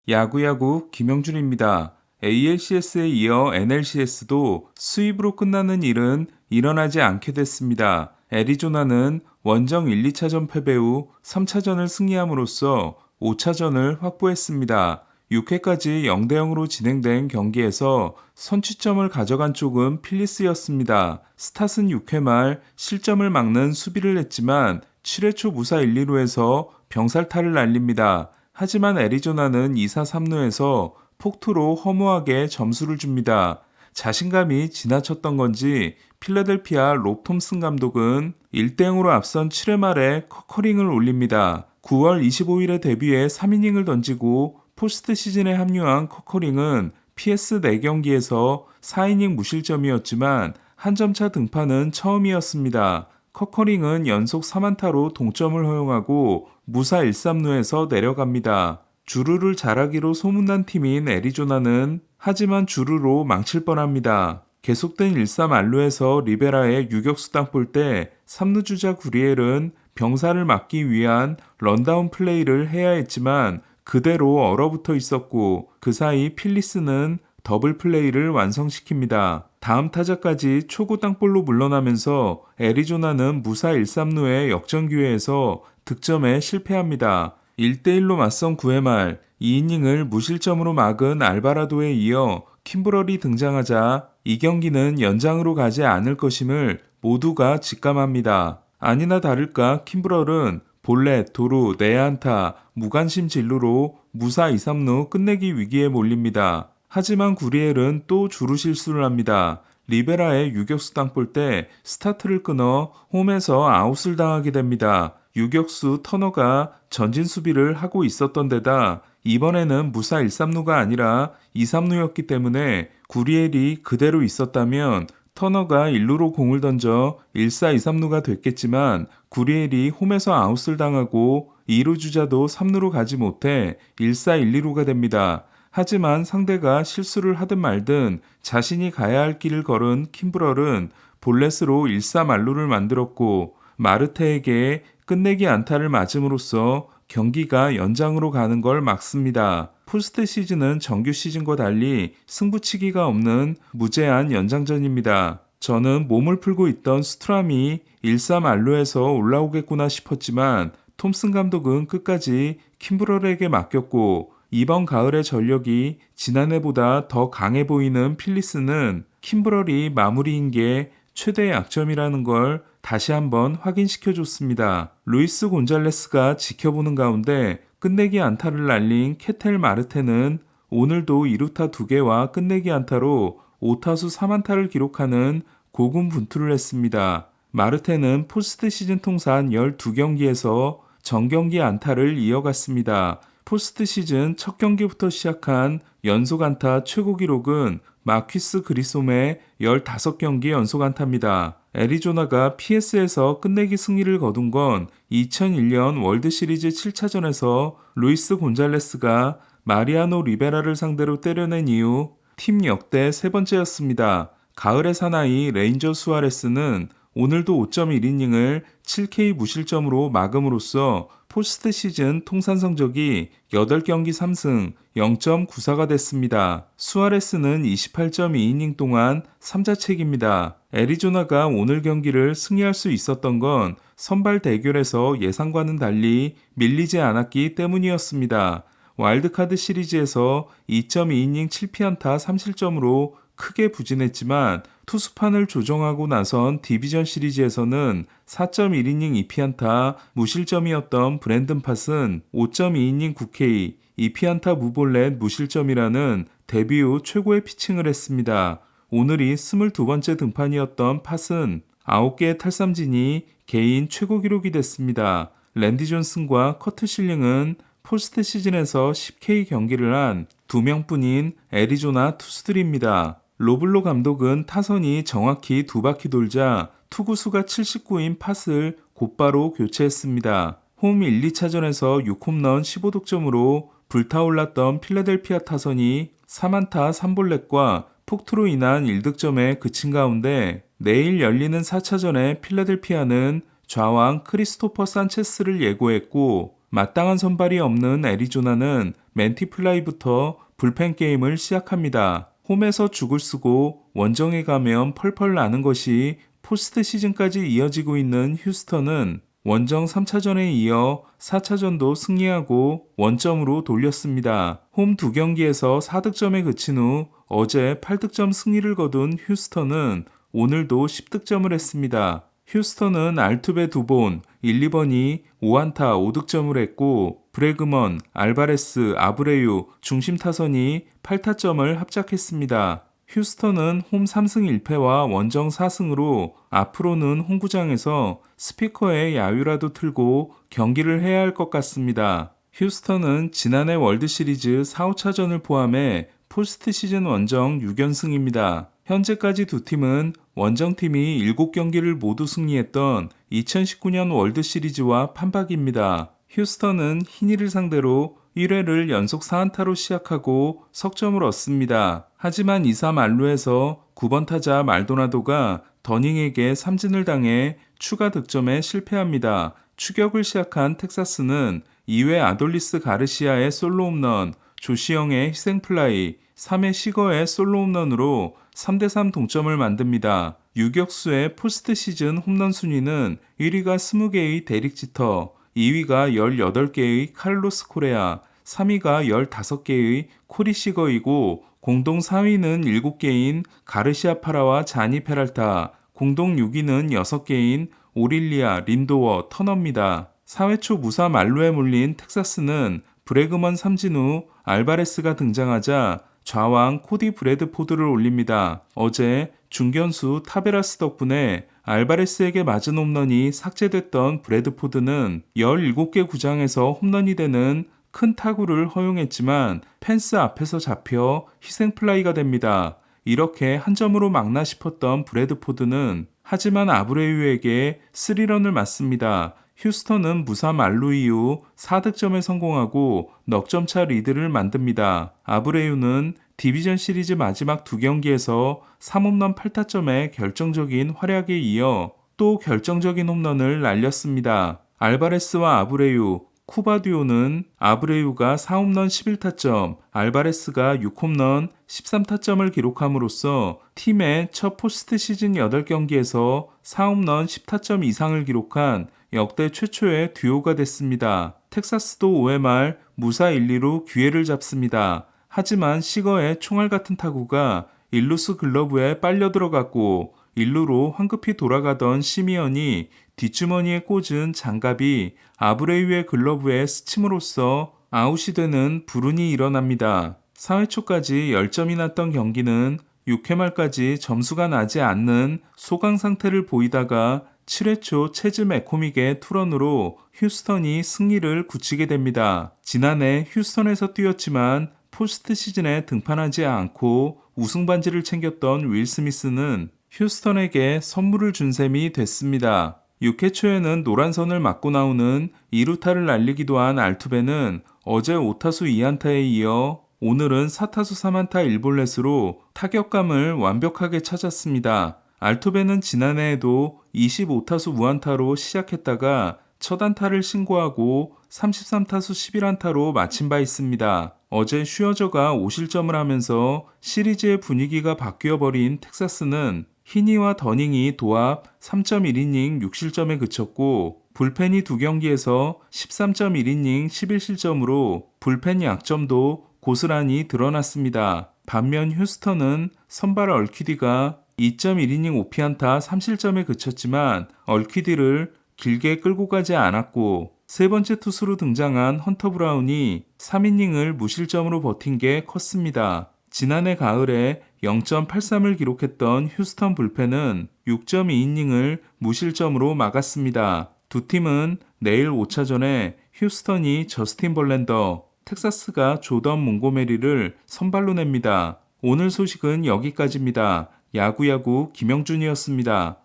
야구야구 김영준입니다. ALCS에 이어 NLCS도 수입으로 끝나는 일은 일어나지 않게 됐습니다. 애리조나는 원정 1, 2차전 패배 후 3차전을 승리함으로써 5차전을 확보했습니다. 6회까지 0대 0으로 진행된 경기에서 선취점을 가져간 쪽은 필리스였습니다. 스탓은 6회 말 실점을 막는 수비를 했지만 7회 초 무사 1, 2루에서 병살타를 날립니다. 하지만 애리조나는 2사 3루에서 폭투로 허무하게 점수를 줍니다. 자신감이 지나쳤던 건지 필라델피아 롭 톰슨 감독은 1대 0으로 앞선 7회 말에 커커링을 올립니다. 9월 25일에 데뷔해 3이닝을 던지고 포스트 시즌에 합류한 커커링은 PS 4경기에서 4이닝 무실점이었지만 한 점차 등판은 처음이었습니다. 커커링은 연속 3안타로 동점을 허용하고 무사 1-3루에서 내려갑니다. 주루를 잘하기로 소문난 팀인 애리조나는 하지만 주루로 망칠 뻔합니다. 계속된 1-3 안루에서 리베라의 유격수 땅볼 때 3루 주자 구리엘은 병사를 막기 위한 런다운 플레이를 해야 했지만 그대로 얼어붙어 있었고 그 사이 필리스는 더블 플레이를 완성시킵니다. 다음 타자까지 초구 땅볼로 물러나면서 애리조나는 무사 1-3루의 역전 기회에서 득점에 실패합니다. 1대1로 맞선 9회 말 2이닝을 무실점으로 막은 알바라도에 이어 킴브럴이 등장하자 이 경기는 연장으로 가지 않을 것임을 모두가 직감합니다. 아니나 다를까 킴브럴은 볼넷, 도루, 내야안타, 무관심 진루로 무사 2-3루 끝내기 위기에 몰립니다. 하지만 구리엘은 또 주루 실수를 합니다. 리베라의 유격수 땅볼 때 스타트를 끊어 홈에서 아웃을 당하게 됩니다. 유격수 터너가 전진 수비를 하고 있었던 데다 이번에는 무사 1-3루가 아니라 2-3루였기 때문에 구리엘이 그대로 있었다면 터너가 1루로 공을 던져 1-4, 2-3루가 됐겠지만 구리엘이 홈에서 아웃을 당하고 2루 주자도 3루로 가지 못해 1-4, 1-2루가 됩니다. 하지만 상대가 실수를 하든 말든 자신이 가야 할 길을 걸은 킴브럴은 볼넷으로 1-3 안루를 만들었고 마르테에게 끝내기 안타를 맞음으로써 경기가 연장으로 가는 걸 막습니다. 포스트 시즌은 정규 시즌과 달리 승부치기가 없는 무제한 연장전입니다. 저는 몸을 풀고 있던 스트람이 1-3 안루에서 올라오겠구나 싶었지만 톰슨 감독은 끝까지 킴브럴에게 맡겼고 이번 가을의 전력이 지난해보다 더 강해 보이는 필리스는 킴브럴이 마무리인 게 최대의 약점이라는 걸 다시 한번 확인시켜줬습니다. 루이스 곤잘레스가 지켜보는 가운데 끝내기 안타를 날린 케텔 마르테는 오늘도 2루타 2개와 끝내기 안타로 5타수 3안타를 기록하는 고군분투를 했습니다. 마르테는 포스트 시즌 통산 12경기에서 정경기 안타를 이어갔습니다. 포스트 시즌 첫 경기부터 시작한 연속 안타 최고 기록은 마퀴스 그리솜의 15경기 연속 안타입니다. 애리조나가 PS에서 끝내기 승리를 거둔 건 2001년 월드시리즈 7차전에서 루이스 곤잘레스가 마리아노 리베라를 상대로 때려낸 이후 팀 역대 세 번째였습니다. 가을의 사나이 레인저 수아레스는 오늘도 5.1이닝을 7K 무실점으로 막음으로써 포스트 시즌 통산 성적이 8경기 3승 0.94가 됐습니다. 수아레스는 28.2이닝 동안 3자책입니다. 애리조나가 오늘 경기를 승리할 수 있었던 건 선발 대결에서 예상과는 달리 밀리지 않았기 때문이었습니다. 와일드카드 시리즈에서 2.2이닝 7피안타 3실점으로 크게 부진했지만 투수판을 조정하고 나선 디비전 시리즈에서는 4.1이닝 2피안타 무실점이었던 브랜든 팟은 5.2이닝 9K 2피안타 무볼넷 무실점이라는 데뷔 후 최고의 피칭을 했습니다. 오늘이 22번째 등판이었던 팟은 9개의 탈삼진이 개인 최고 기록이 됐습니다. 랜디 존슨과 커트 실링은 포스트 시즌에서 10K 경기를 한 2명뿐인 애리조나 투수들입니다. 로블로 감독은 타선이 정확히 2바퀴 돌자 투구수가 79인 팟을 곧바로 교체했습니다. 홈 1, 2차전에서 6홈런 15득점으로 불타올랐던 필라델피아 타선이 3안타 3볼넷과 폭투로 인한 1득점에 그친 가운데 내일 열리는 4차전에 필라델피아는 좌왕 크리스토퍼 산체스를 예고했고 마땅한 선발이 없는 애리조나는 맨티플라이부터 불펜 게임을 시작합니다. 홈에서 죽을 쓰고 원정에 가면 펄펄 나는 것이 포스트 시즌까지 이어지고 있는 휴스턴은 원정 3차전에 이어 4차전도 승리하고 원점으로 돌렸습니다. 홈 2경기에서 4득점에 그친 후 어제 8득점 승리를 거둔 휴스턴은 오늘도 10득점을 했습니다. 휴스턴은 알투베 2본, 1, 2번이 5안타 5득점을 했고 브래그먼, 알바레스, 아브레유 중심 타선이 8타점을 합작했습니다. 휴스턴은 홈 3승 1패와 원정 4승으로 앞으로는 홈구장에서 스피커에 야유라도 틀고 경기를 해야 할 것 같습니다. 휴스턴은 지난해 월드시리즈 4, 5차전을 포함해 포스트 시즌 원정 6연승입니다. 현재까지 두 팀은 원정팀이 7경기를 모두 승리했던 2019년 월드시리즈와 판박입니다. 휴스턴은 히니를 상대로 1회를 연속 4안타로 시작하고 석점을 얻습니다. 하지만 2사 만루에서 9번 타자 말도나도가 더닝에게 삼진을 당해 추가 득점에 실패합니다. 추격을 시작한 텍사스는 2회 아돌리스 가르시아의 솔로 홈런, 조시영의 희생플라이, 3회 시거의 솔로 홈런으로 3대3 동점을 만듭니다. 유격수의 포스트 시즌 홈런 순위는 1위가 20개의 데릭 지터, 2위가 18개의 카를로스 코레아, 3위가 15개의 코리 시거이고 공동 4위는 7개인 가르시아 파라와 자니 페랄타, 공동 6위는 6개인 오릴리아, 린도어, 터너입니다. 4회 초 무사 만루에 몰린 텍사스는 브래그먼 삼진 후 알바레스가 등장하자 좌왕 코디 브래드포드를 올립니다. 어제 중견수 타베라스 덕분에 알바레스에게 맞은 홈런이 삭제됐던 브래드포드는 17개 구장에서 홈런이 되는 큰 타구를 허용했지만 펜스 앞에서 잡혀 희생플라이가 됩니다. 이렇게 한 점으로 막나 싶었던 브래드포드는 하지만 아브레유에게 3런을 맞습니다. 휴스턴은 무사 만루 이후 4득점에 성공하고 넉점차 리드를 만듭니다. 아브레유는 디비전 시리즈 마지막 2경기에서 3홈런 8타점의 결정적인 활약에 이어 또 결정적인 홈런을 날렸습니다. 알바레스와 아브레유, 쿠바 듀오는 아브레유가 4홈런 11타점, 알바레스가 6홈런 13타점을 기록함으로써 팀의 첫 포스트 시즌 8경기에서 4홈런 10타점 이상을 기록한 역대 최초의 듀오가 됐습니다. 텍사스도 5회 말 무사 1, 2루 기회를 잡습니다. 하지만 시거의 총알 같은 타구가 일루스 글러브에 빨려 들어갔고 1루로 황급히 돌아가던 시미언이 뒷주머니에 꽂은 장갑이 아브레유의 글러브에 스침으로써 아웃이 되는 불운이 일어납니다. 4회 초까지 10점이 났던 경기는 6회 말까지 점수가 나지 않는 소강 상태를 보이다가 7회 초 체즈 맥코믹의 투런으로 휴스턴이 승리를 굳히게 됩니다. 지난해 휴스턴에서 뛰었지만 포스트 시즌에 등판하지 않고 우승 반지를 챙겼던 윌 스미스는 휴스턴에게 선물을 준 셈이 됐습니다. 6회 초에는 노란선을 맞고 나오는 2루타를 날리기도 한 알투베는 어제 5타수 2안타에 이어 오늘은 4타수 3안타 1볼넷으로 타격감을 완벽하게 찾았습니다. 알투베는 지난해에도 25타수 무안타로 시작했다가 첫 안타를 신고하고 33타수 11안타로 마친 바 있습니다. 어제 슈어저가 5실점을 하면서 시리즈의 분위기가 바뀌어버린 텍사스는 히니와 더닝이 도합 3.1이닝 6실점에 그쳤고 불펜이 2경기에서 13.1이닝 11실점으로 불펜 약점도 고스란히 드러났습니다. 반면 휴스턴은 선발 얼퀴디가 2.1이닝 5피안타 3실점에 그쳤지만 얼퀴디를 길게 끌고 가지 않았고 세 번째 투수로 등장한 헌터 브라운이 3이닝을 무실점으로 버틴 게 컸습니다. 지난해 가을에 0.83을 기록했던 휴스턴 불펜은 6.2이닝을 무실점으로 막았습니다. 두 팀은 내일 5차전에 휴스턴이 저스틴 벌랜더, 텍사스가 조던 몽고메리를 선발로 냅니다. 오늘 소식은 여기까지입니다. 야구야구 김영준이었습니다.